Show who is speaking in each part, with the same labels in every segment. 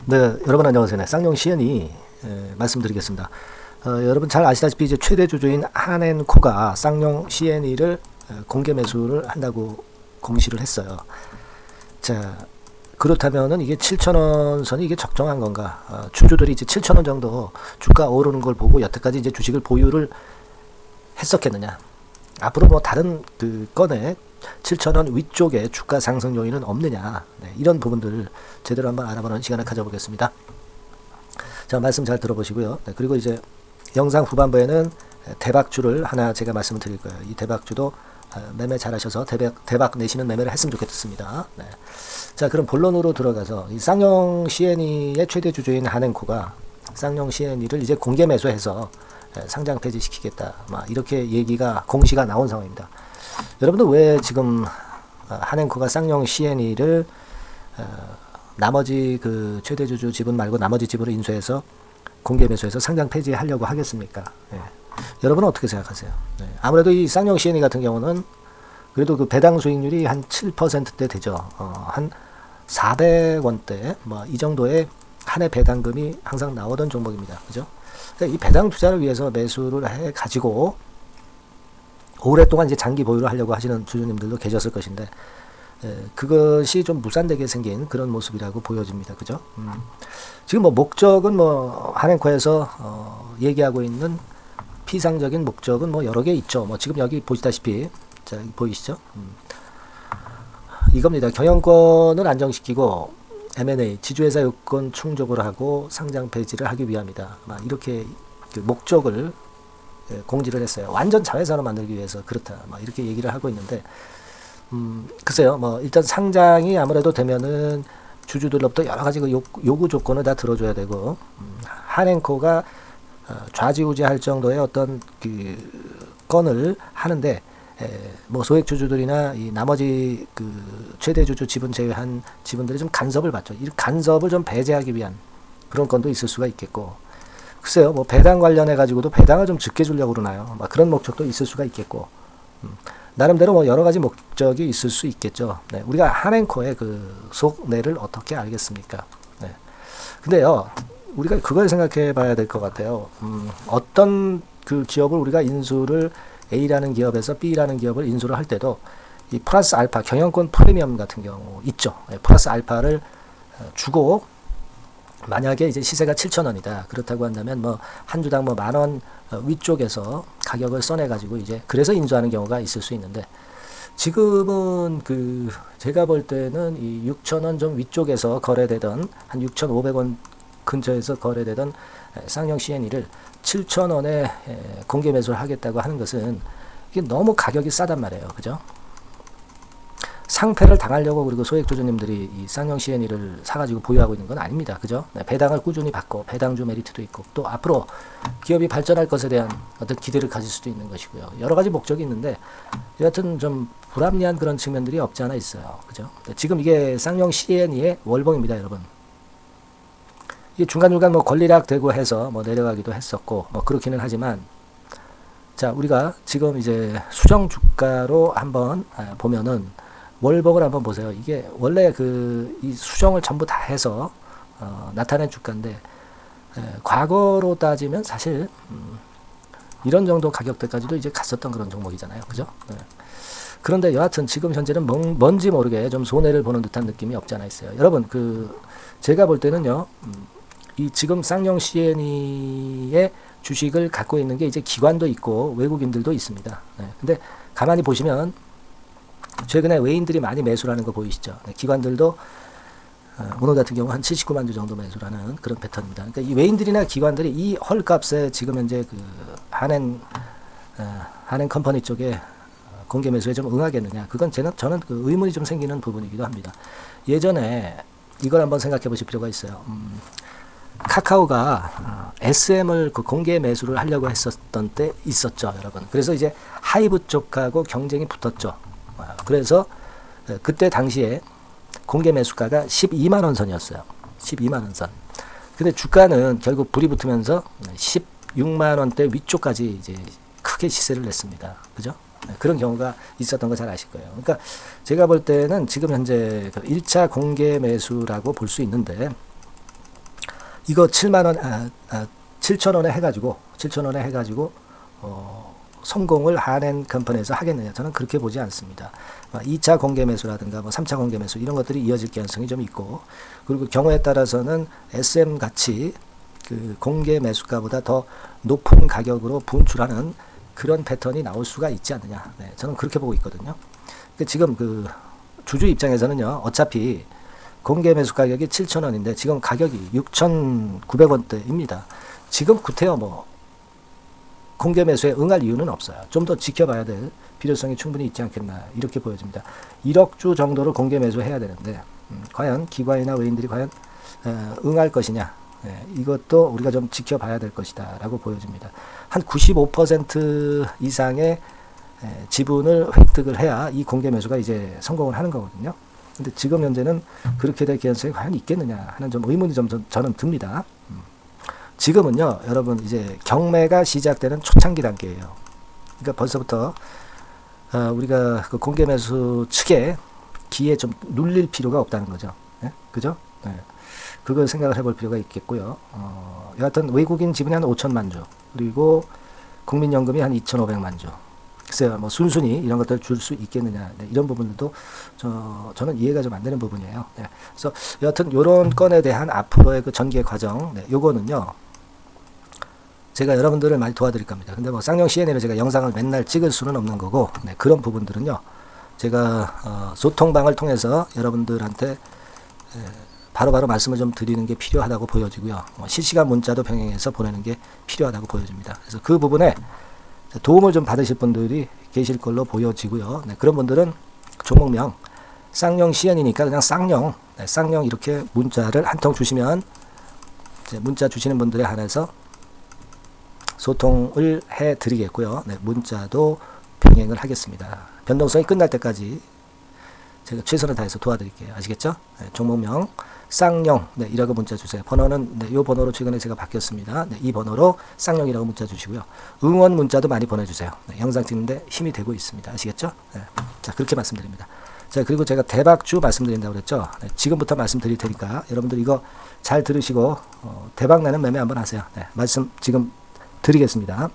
Speaker 1: 네, 여러분 안녕하세요. 네, 쌍용 CN이 말씀드리겠습니다. 여러분 잘 아시다시피 이제 최대 주주인 한앤코가 쌍용 CNE를 공개 매수를 한다고 공시를 했어요. 자, 그렇다면은 이게 7,000원 선이 이게 적정한 건가? 주주들이 이제 7,000원 정도 주가 오르는 걸 보고 여태까지 이제 주식을 보유를 했었겠느냐? 앞으로 뭐 다른 그 건에 7,000원 위쪽에 주가 상승 요인은 없느냐, 네, 이런 부분들을 제대로 한번 알아보는 시간을 가져보겠습니다. 자, 말씀 잘 들어보시고요. 네, 그리고 이제 영상 후반부에는 대박주를 하나 제가 말씀을 드릴 거예요. 이 대박주도 매매 잘하셔서 대박 내시는 매매를 했으면 좋겠습니다. 네. 자, 그럼 본론으로 들어가서 이 쌍용 CNE의 최대 주주인 한앤코가 쌍용 CNE를 이제 공개 매수해서 상장 폐지시키겠다, 이렇게 얘기가 공시가 나온 상황입니다. 여러분들 왜 지금 한앤코가 쌍용 CNE를 나머지 그 최대 주주 지분 말고 나머지 지분을 인수해서 공개 매수해서 상장 폐지하려고 하겠습니까? 네. 여러분은 어떻게 생각하세요? 네. 아무래도 이 쌍용 CNE 같은 경우는 그래도 그 배당 수익률이 한 7%대 되죠. 한 400원대 이 정도의 한 해 배당금이 항상 나오던 종목입니다. 그죠? 그러니까 이 배당 투자를 위해서 매수를 해 가지고 오랫동안 이제 장기 보유를 하려고 하시는 주주님들도 계셨을 것인데, 그것이 좀 무산되게 생긴 그런 모습이라고 보여집니다. 그죠? 지금 목적은 한앤코에서 얘기하고 있는 피상적인 목적은 여러 개 있죠. 지금 여기 보시다시피, 자, 보이시죠? 이겁니다. 경영권을 안정시키고 M&A, 지주회사 요건 충족을 하고 상장 폐지를 하기 위함이다. 이렇게 그 목적을 공지를 했어요. 완전 자회사로 만들기 위해서 그렇다, 이렇게 얘기를 하고 있는데, 글쎄요, 일단 상장이 아무래도 되면은 주주들로부터 여러 가지 그 요구 조건을 다 들어줘야 되고, 한앤코가 좌지우지할 정도의 어떤 그 건을 하는데, 소액 주주들이나 이 나머지 그 최대 주주 지분 제외한 지분들이 좀 간섭을 받죠. 이 간섭을 좀 배제하기 위한 그런 건도 있을 수가 있겠고, 글쎄요, 배당 관련해 가지고도 배당을 좀 적게 주려고 그러나요? 그런 목적도 있을 수가 있겠고, 나름대로 여러 가지 목적이 있을 수 있겠죠. 네, 우리가 한앤코의 그 속내를 어떻게 알겠습니까? 네. 근데요, 우리가 그걸 생각해 봐야 될 것 같아요. 어떤 그 기업을 우리가 인수를 A라는 기업에서 B라는 기업을 인수를 할 때도 이 플러스 알파 경영권 프리미엄 같은 경우 있죠. 플러스 알파를 주고, 만약에 이제 시세가 7,000원이다. 그렇다고 한다면 한 주당 10,000원 위쪽에서 가격을 써내 가지고 이제 그래서 인수하는 경우가 있을 수 있는데, 지금은 그 제가 볼 때는 이 6,000원 좀 위쪽에서 거래되던 한 6,500원 근처에서 거래되던 쌍용 CNE를 7,000원에 공개 매수를 하겠다고 하는 것은 이게 너무 가격이 싸단 말이에요. 그죠? 상패를 당하려고 그리고 소액 주주님들이 이 쌍용 CNE를 사가지고 보유하고 있는 건 아닙니다. 그죠? 네, 배당을 꾸준히 받고 배당주 메리트도 있고, 또 앞으로 기업이 발전할 것에 대한 어떤 기대를 가질 수도 있는 것이고요. 여러 가지 목적이 있는데, 여하튼 좀 불합리한 그런 측면들이 없지 않아 있어요. 그죠? 네, 지금 이게 쌍용 CNE의 월봉입니다, 여러분. 이게 중간중간 권리락 되고 해서 내려가기도 했었고, 그렇기는 하지만, 자, 우리가 지금 이제 수정 주가로 한번 보면은 월봉을 한번 보세요. 이게 원래 이 수정을 전부 다 해서 나타낸 주가인데, 과거로 따지면 사실 이런 정도 가격대까지도 이제 갔었던 그런 종목이잖아요. 그죠? 네. 그런데 여하튼 지금 현재는 뭔지 모르게 좀 손해를 보는 듯한 느낌이 없지 않아 있어요. 여러분, 제가 볼 때는요, 이 지금 쌍용 CNE의 주식을 갖고 있는 게 이제 기관도 있고 외국인들도 있습니다. 네. 근데 가만히 보시면 최근에 외인들이 많이 매수를 하는 거 보이시죠? 네. 기관들도 오늘 같은 경우 한 79만 주 정도 매수를 하는 그런 패턴입니다. 그러니까 이 외인들이나 기관들이 이 헐값에 지금 현재 그 한앤 컴퍼니 쪽에 공개 매수에 좀 응하겠느냐? 그건 저는 그 의문이 좀 생기는 부분이기도 합니다. 예전에 이걸 한번 생각해 보실 필요가 있어요. 카카오가 SM을 그 공개 매수를 하려고 했었던 때 있었죠, 여러분. 그래서 이제 하이브 쪽하고 경쟁이 붙었죠. 그래서 그때 당시에 공개 매수가가 12만 원 선이었어요. 12만 원 선. 근데 주가는 결국 불이 붙으면서 16만 원대 위쪽까지 이제 크게 시세를 냈습니다. 그죠? 그런 경우가 있었던 거 잘 아실 거예요. 그러니까 제가 볼 때는 지금 현재 1차 공개 매수라고 볼 수 있는데, 이거 7,000원에 해가지고 성공을 한앤컴퍼니에서 하겠느냐? 저는 그렇게 보지 않습니다. 2차 공개 매수라든가 3차 공개 매수 이런 것들이 이어질 가능성이 좀 있고, 그리고 경우에 따라서는 SM 같이 그 공개 매수가보다 더 높은 가격으로 분출하는 그런 패턴이 나올 수가 있지 않느냐. 네, 저는 그렇게 보고 있거든요. 지금 그 주주 입장에서는요, 어차피 공개 매수 가격이 7,000원인데 지금 가격이 6,900원대입니다. 지금 구태여 공개 매수에 응할 이유는 없어요. 좀 더 지켜봐야 될 필요성이 충분히 있지 않겠나 이렇게 보여집니다. 1억 주 정도를 공개 매수해야 되는데 과연 기관이나 외인들이 과연 응할 것이냐, 이것도 우리가 좀 지켜봐야 될 것이다 라고 보여집니다. 한 95% 이상의 지분을 획득을 해야 이 공개 매수가 이제 성공을 하는 거거든요. 근데 지금 현재는 그렇게 될 가능성이 과연 있겠느냐 하는 좀 의문이 저는 듭니다. 지금은요, 여러분 이제 경매가 시작되는 초창기 단계예요. 그러니까 벌써부터 우리가 그 공개 매수 측에 기에 좀 눌릴 필요가 없다는 거죠. 네? 그죠? 네. 그걸 생각을 해볼 필요가 있겠고요. 여하튼 외국인 지분이 한 5천만 주, 그리고 국민연금이 한 2,500만 주. 글쎄요, 순순히 이런 것들을 줄 수 있겠느냐, 네, 이런 부분들도 저는 이해가 좀 안 되는 부분이에요. 네. 그래서 여하튼 이런 건에 대한 앞으로의 그 전개 과정, 요거는요, 제가 여러분들을 많이 도와드릴 겁니다. 근데 쌍용 CNA를 제가 영상을 맨날 찍을 수는 없는 거고, 그런 부분들은요, 제가 소통방을 통해서 여러분들한테 바로바로 말씀을 좀 드리는 게 필요하다고 보여지고요. 실시간 문자도 병행해서 보내는 게 필요하다고 보여집니다. 그래서 그 부분에 도움을 좀 받으실 분들이 계실 걸로 보여지고요. 그런 분들은 종목명 쌍용 CN이니까 그냥 쌍용, 쌍용 이렇게 문자를 한 통 주시면 이제 문자 주시는 분들에 한해서 소통을 해드리겠고요. 문자도 병행을 하겠습니다. 변동성이 끝날 때까지 제가 최선을 다해서 도와드릴게요. 아시겠죠? 종목명 쌍용 이라고 문자 주세요. 번호는 이 번호로 최근에 제가 바뀌었습니다. 이 번호로 쌍용이라고 문자 주시고요. 응원 문자도 많이 보내주세요. 영상 찍는데 힘이 되고 있습니다. 아시겠죠? 자, 그렇게 말씀드립니다. 자, 그리고 제가 대박주 말씀드린다고 그랬죠. 지금부터 말씀드릴 테니까 여러분들 이거 잘 들으시고 대박 나는 매매 한번 하세요. 말씀 지금 드리겠습니다.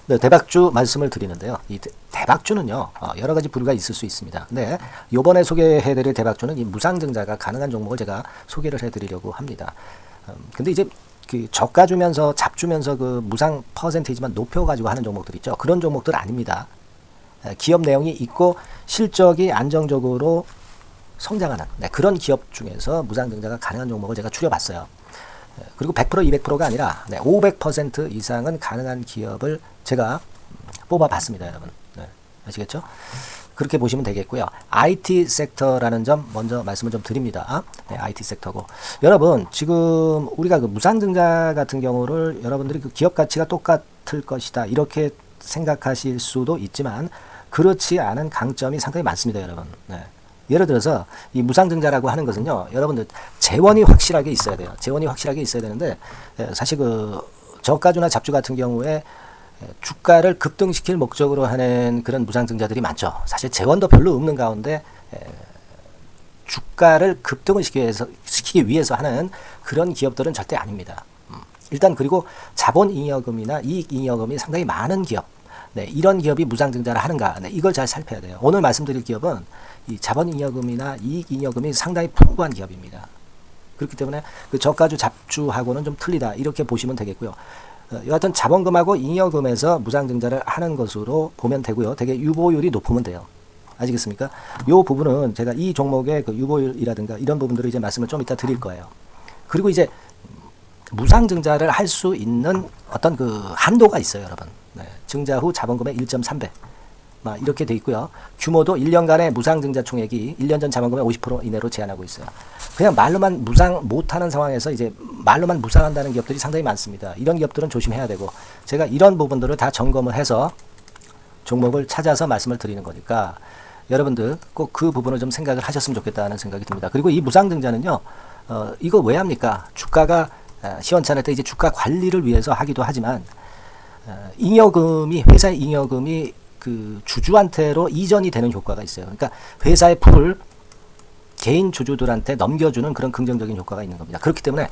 Speaker 1: 네, 대박주 말씀을 드리는데요. 이 대박주는요, 여러 가지 부류가 있을 수 있습니다. 근데 요번에 소개해드릴 대박주는 이 무상증자가 가능한 종목을 제가 소개를 해드리려고 합니다. 근데 이제 그 저가 주면서 잡주면서 그 무상 퍼센테이지만 높여가지고 하는 종목들 있죠. 그런 종목들 아닙니다. 기업 내용이 있고 실적이 안정적으로 성장하는 그런 기업 중에서 무상증자가 가능한 종목을 제가 추려봤어요. 그리고 100% 200%가 아니라 500% 이상은 가능한 기업을 제가 뽑아봤습니다, 여러분. 아시겠죠? 그렇게 보시면 되겠고요. IT 섹터라는 점 먼저 말씀을 좀 드립니다. IT 섹터고, 여러분 지금 우리가 그 무상증자 같은 경우를 여러분들이 그 기업 가치가 똑같을 것이다 이렇게 생각하실 수도 있지만 그렇지 않은 강점이 상당히 많습니다, 여러분. 예를 들어서 이 무상증자라고 하는 것은요, 여러분들 재원이 확실하게 있어야 돼요. 재원이 확실하게 있어야 되는데 사실 그 저가주나 잡주 같은 경우에 주가를 급등시킬 목적으로 하는 그런 무상증자들이 많죠. 사실 재원도 별로 없는 가운데 주가를 급등을 시키기 위해서 하는 그런 기업들은 절대 아닙니다. 일단 그리고 자본잉여금이나 이익잉여금이 상당히 많은 기업, 이런 기업이 무상증자를 하는가, 이걸 잘 살펴야 돼요. 오늘 말씀드릴 기업은 이 자본잉여금이나 이익잉여금이 상당히 풍부한 기업입니다. 그렇기 때문에 그 저가주 잡주하고는 좀 틀리다 이렇게 보시면 되겠고요. 여하튼 자본금하고 잉여금에서 무상증자를 하는 것으로 보면 되고요. 되게 유보율이 높으면 돼요. 아시겠습니까? 이 부분은 제가 이 종목의 그 유보율이라든가 이런 부분들을 이제 말씀을 좀 이따 드릴 거예요. 그리고 이제 무상증자를 할 수 있는 어떤 그 한도가 있어요, 여러분. 증자 후 자본금의 1.3배. 이렇게 돼 있고요. 규모도 1년간의 무상증자 총액이 1년 전 자본금의 50% 이내로 제한하고 있어요. 그냥 말로만 무상 못하는 상황에서 이제 말로만 무상한다는 기업들이 상당히 많습니다. 이런 기업들은 조심해야 되고, 제가 이런 부분들을 다 점검을 해서 종목을 찾아서 말씀을 드리는 거니까 여러분들 꼭 그 부분을 좀 생각을 하셨으면 좋겠다는 생각이 듭니다. 그리고 이 무상증자는요, 이거 왜 합니까? 주가가 시원찮을 때 이제 주가 관리를 위해서 하기도 하지만 회사의 잉여금이 그 주주한테로 이전이 되는 효과가 있어요. 그러니까 회사의 풀을 개인 주주들한테 넘겨주는 그런 긍정적인 효과가 있는 겁니다. 그렇기 때문에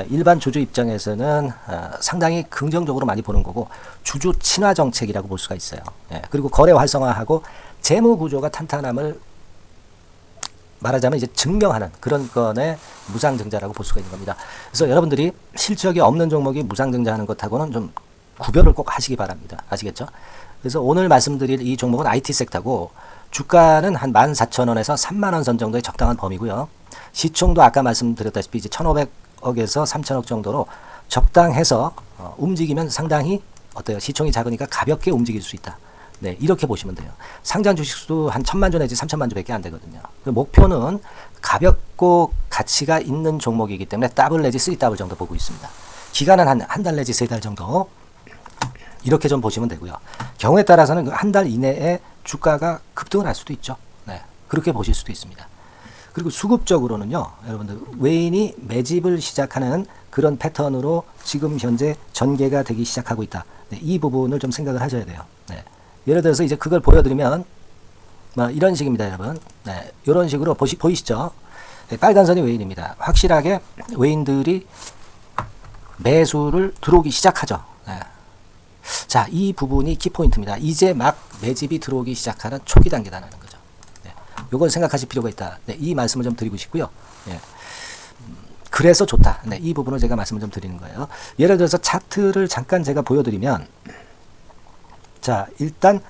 Speaker 1: 일반 주주 입장에서는 상당히 긍정적으로 많이 보는 거고 주주 친화 정책이라고 볼 수가 있어요. 예, 그리고 거래 활성화하고 재무 구조가 탄탄함을 말하자면 이제 증명하는 그런 건의 무상증자라고 볼 수가 있는 겁니다. 그래서 여러분들이 실적이 없는 종목이 무상증자하는 것하고는 좀 구별을 꼭 하시기 바랍니다. 아시겠죠? 그래서 오늘 말씀드릴 이 종목은 IT 섹터고 주가는 한 14,000원에서 30,000원 선 정도의 적당한 범위고요. 시총도 아까 말씀드렸다시피 이제 1,500억에서 3,000억 정도로 적당해서 움직이면 상당히 어때요? 시총이 작으니까 가볍게 움직일 수 있다. 네, 이렇게 보시면 돼요. 상장 주식수도 한 1,000만 주 내지 3,000만 주밖에 안 되거든요. 목표는 가볍고 가치가 있는 종목이기 때문에 더블 내지 3더블 정도 보고 있습니다. 기간은 한 달 내지 3달 정도 이렇게 좀 보시면 되고요. 경우에 따라서는 한 달 이내에 주가가 급등을 할 수도 있죠. 네, 그렇게 보실 수도 있습니다. 그리고 수급적으로는요, 여러분들 외인이 매집을 시작하는 그런 패턴으로 지금 현재 전개가 되기 시작하고 있다. 네, 이 부분을 좀 생각을 하셔야 돼요. 네. 예를 들어서 이제 그걸 보여드리면 이런 식입니다, 여러분. 네, 이런 식으로 보이시죠? 네, 빨간 선이 외인입니다. 확실하게 외인들이 매수를 들어오기 시작하죠. 네. 자, 이 부분이 키포인트입니다. 이제 막 매집이 들어오기 시작하는 초기 단계다라는 거죠. 네, 요걸 생각하실 필요가 있다. 네, 이 말씀을 좀 드리고 싶고요. 네. 그래서 좋다. 네, 이 부분을 제가 말씀을 좀 드리는 거예요. 예를 들어서 차트를 잠깐 제가 보여드리면, 자, 일단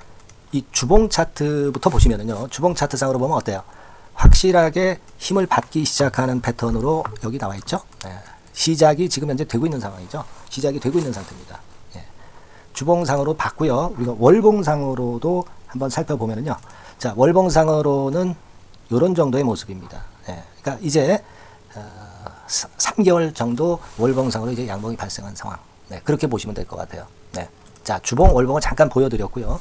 Speaker 1: 이 주봉 차트부터 보시면은요, 주봉 차트상으로 보면 어때요? 확실하게 힘을 받기 시작하는 패턴으로 여기 나와 있죠. 네. 시작이 지금 현재 되고 있는 상황이죠. 시작이 되고 있는 상태입니다. 예. 주봉상으로 봤고요. 우리가 월봉상으로도 한번 살펴보면은요, 자, 월봉상으로는 이런 정도의 모습입니다. 예. 그러니까 이제 3개월 정도 월봉상으로 이제 양봉이 발생한 상황. 네, 그렇게 보시면 될 것 같아요. 네. 자, 주봉, 월봉을 잠깐 보여드렸고요.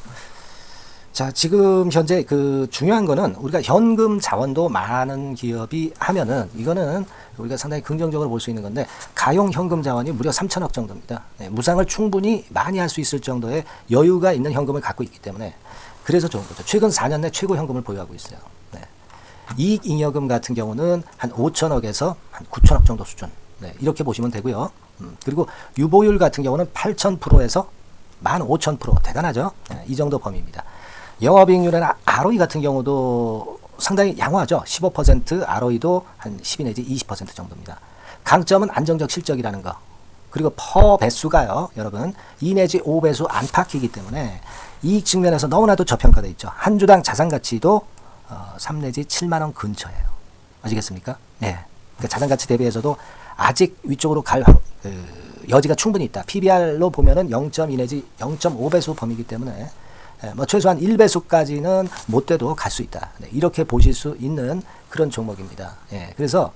Speaker 1: 자, 지금 현재 그 중요한 거는 우리가 현금 자원도 많은 기업이 하면은 이거는 우리가 상당히 긍정적으로 볼 수 있는 건데, 가용 현금 자원이 무려 3,000억 정도입니다. 네, 무상을 충분히 많이 할 수 있을 정도의 여유가 있는 현금을 갖고 있기 때문에 그래서 좋은 거죠. 최근 4년 내 최고 현금을 보유하고 있어요. 네. 이익잉여금 같은 경우는 한 5천억에서 한 9천억 정도 수준. 네, 이렇게 보시면 되고요. 그리고 유보율 같은 경우는 8,000%에서 15,000% 대단하죠. 네, 이 정도 범위입니다. 영업이익률이나 ROE 같은 경우도 상당히 양호하죠. 15%, ROE도 한 12 내지 20% 정도입니다. 강점은 안정적 실적이라는 거. 그리고 퍼 배수가요, 여러분 2 내지 5배수 안팎이기 때문에 이익 측면에서 너무나도 저평가되어 있죠. 한 주당 자산 가치도 3 내지 7만 원 근처예요. 아시겠습니까? 네. 그러니까 자산 가치 대비해서도 아직 위쪽으로 갈 여지가 충분히 있다. PBR로 보면은 0.2 내지 0.5배수 범위이기 때문에 뭐 최소한 1배수까지는 못 돼도 갈 수 있다. 네, 이렇게 보실 수 있는 그런 종목입니다. 예, 그래서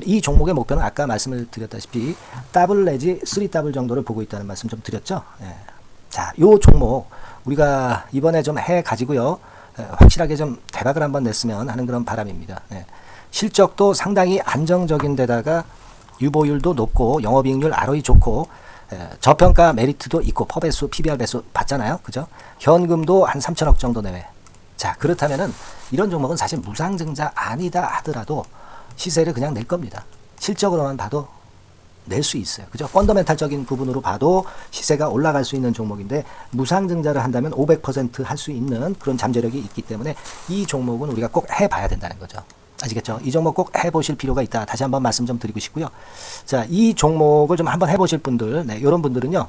Speaker 1: 이 종목의 목표는 아까 말씀을 드렸다시피 더블 내지 3더블 정도를 보고 있다는 말씀 좀 드렸죠. 예. 자, 요 종목 우리가 이번에 좀 해 가지고요, 확실하게 좀 대박을 한번 냈으면 하는 그런 바람입니다. 예. 실적도 상당히 안정적인 데다가 유보율도 높고 영업이익률 ROE 좋고 저평가 메리트도 있고 퍼배수, PBR 배수 봤잖아요. 그죠? 현금도 한 3천억 정도 내외. 자, 그렇다면은 이런 종목은 사실 무상증자 아니다 하더라도 시세를 그냥 낼 겁니다. 실적으로만 봐도 낼 수 있어요. 그죠? 펀더멘탈적인 부분으로 봐도 시세가 올라갈 수 있는 종목인데 무상증자를 한다면 500% 할 수 있는 그런 잠재력이 있기 때문에 이 종목은 우리가 꼭 해봐야 된다는 거죠. 아시겠죠? 이 종목 꼭 해보실 필요가 있다. 다시 한번 말씀 좀 드리고 싶고요. 자, 이 종목을 좀 한번 해보실 분들, 네, 이런 분들은요,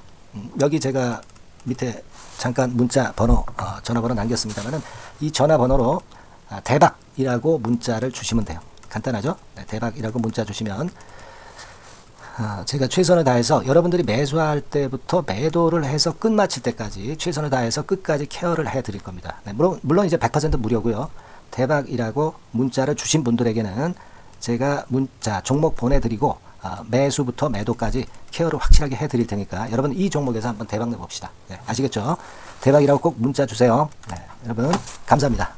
Speaker 1: 여기 제가 밑에 잠깐 문자 번호, 전화번호 남겼습니다만은 이 전화번호로 대박이라고 문자를 주시면 돼요. 간단하죠? 네, 대박이라고 문자 주시면 제가 최선을 다해서 여러분들이 매수할 때부터 매도를 해서 끝마칠 때까지 최선을 다해서 끝까지 케어를 해드릴 겁니다. 네, 물론 이제 100% 무료고요. 대박이라고 문자를 주신 분들에게는 제가 문자 종목 보내드리고 매수부터 매도까지 케어를 확실하게 해드릴 테니까 여러분 이 종목에서 한번 대박 내봅시다. 네, 아시겠죠? 대박이라고 꼭 문자 주세요. 네, 여러분 감사합니다.